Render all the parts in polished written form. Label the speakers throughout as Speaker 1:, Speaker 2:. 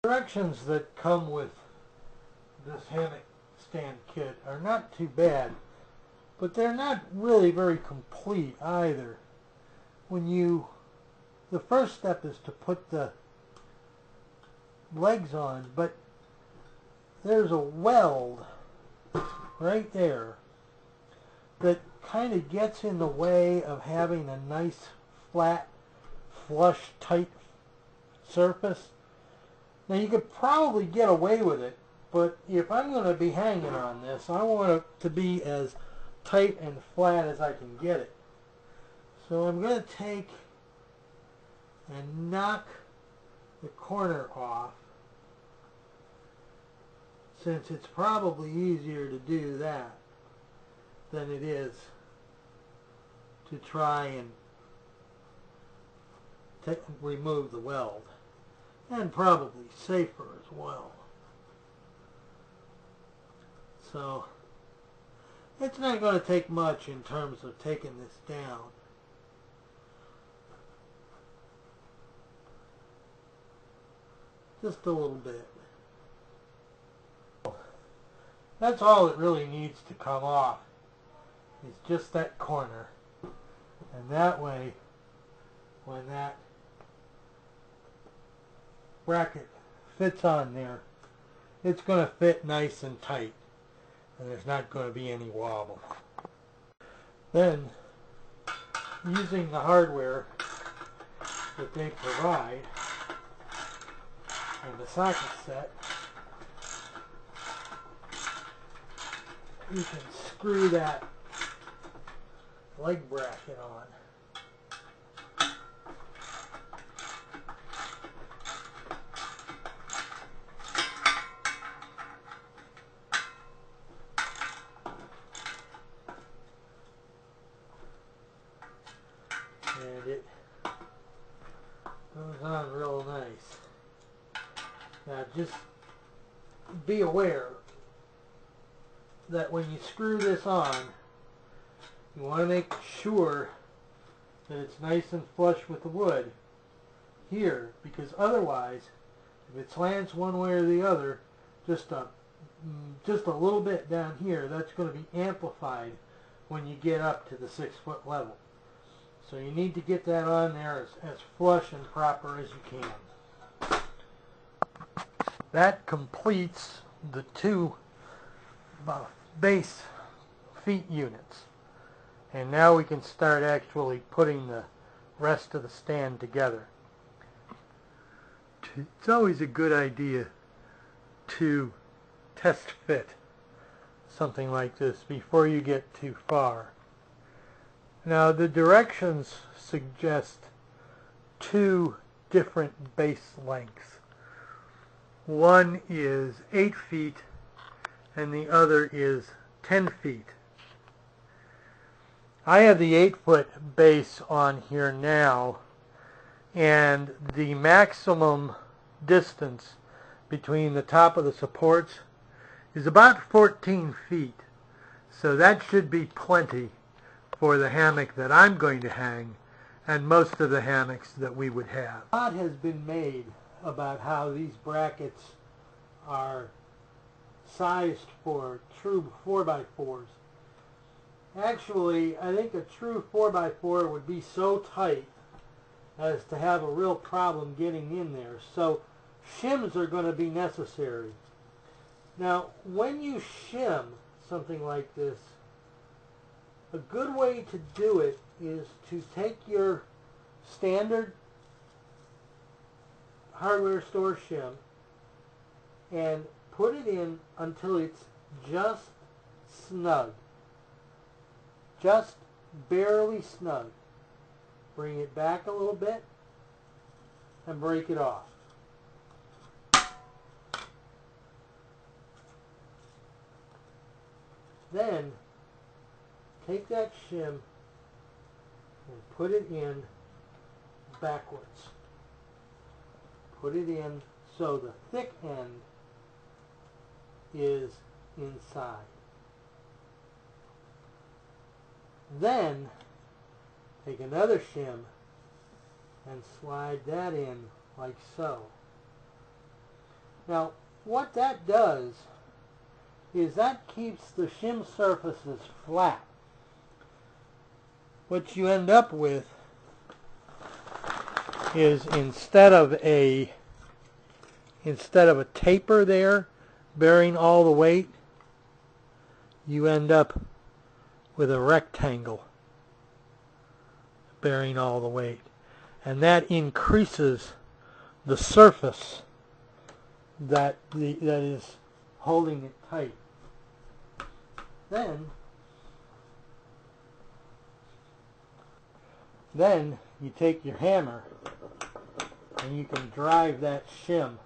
Speaker 1: Directions that come with this hammock stand kit are not too bad, but they're not really very complete either. The first step is to put the legs on, but there's a weld right there that kind of gets in the way of having a nice flat, flush, tight surface. Now you could probably get away with it, but if I'm going to be hanging on this, I want it to be as tight and flat as I can get it. So I'm going to take and knock the corner off, since it's probably easier to do that than it is to try and remove the weld. And probably safer as well. So it's not going to take much in terms of taking this down. Just a little bit. That's all it really needs to come off, is just that corner. And that way, when that bracket fits on there, it's going to fit nice and tight, and there's not going to be any wobble. Then, using the hardware that they provide and the socket set, you can screw that leg bracket on. And it goes on real nice. Now just be aware that when you screw this on, you want to make sure that it's nice and flush with the wood here, because otherwise, if it slants one way or the other, just a little bit down here, that's going to be amplified when you get up to the 6-foot level. So you need to get that on there as flush and proper as you can. That completes the two base feet units. And now we can start actually putting the rest of the stand together. It's always a good idea to test fit something like this before you get too far. Now the directions suggest two different base lengths. One is 8 feet and the other is 10 feet. I have the 8-foot base on here now, and the maximum distance between the top of the supports is about 14 feet. So that should be plenty for the hammock that I'm going to hang and most of the hammocks that we would have. A lot has been made about how these brackets are sized for true 4x4s. Actually, I think a true 4x4 would be so tight as to have a real problem getting in there. So shims are going to be necessary. Now, when you shim something like this, a good way to do it is to take your standard hardware store shim and put it in until it's just snug. Just barely snug. Bring it back a little bit and break it off. Then take that shim and put it in backwards. Put it in so the thick end is inside. Then take another shim and slide that in like so. Now, what that does is that keeps the shim surfaces flat. What you end up with is instead of a taper there bearing all the weight, you end up with a rectangle bearing all the weight, and that increases the surface that is holding it tight. Then you take your hammer and you can drive that shim.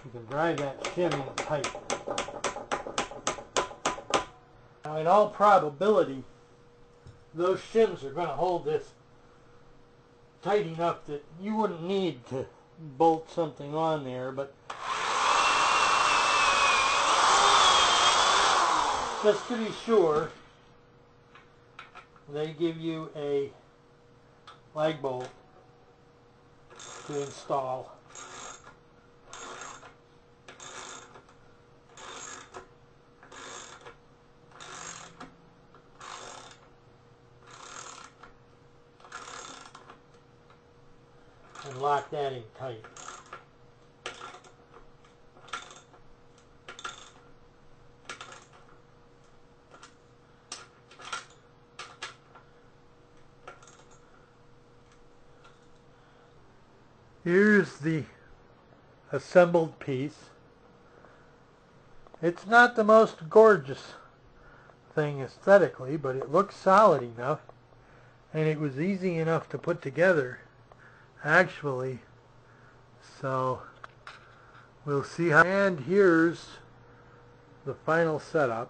Speaker 1: You can drive that shim in tight. Now, in all probability, those shims are going to hold this tight enough that you wouldn't need to bolt something on there, but just to be sure, they give you a lag bolt to install. And lock that in tight. Here's the assembled piece. It's not the most gorgeous thing aesthetically, but it looks solid enough, and it was easy enough to put together, actually. So we'll see how. And here's the final setup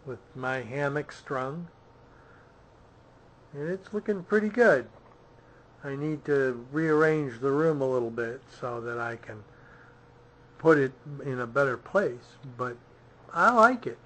Speaker 1: with my hammock strung, and it's looking pretty good. I need to rearrange the room a little bit so that I can put it in a better place, but I like it.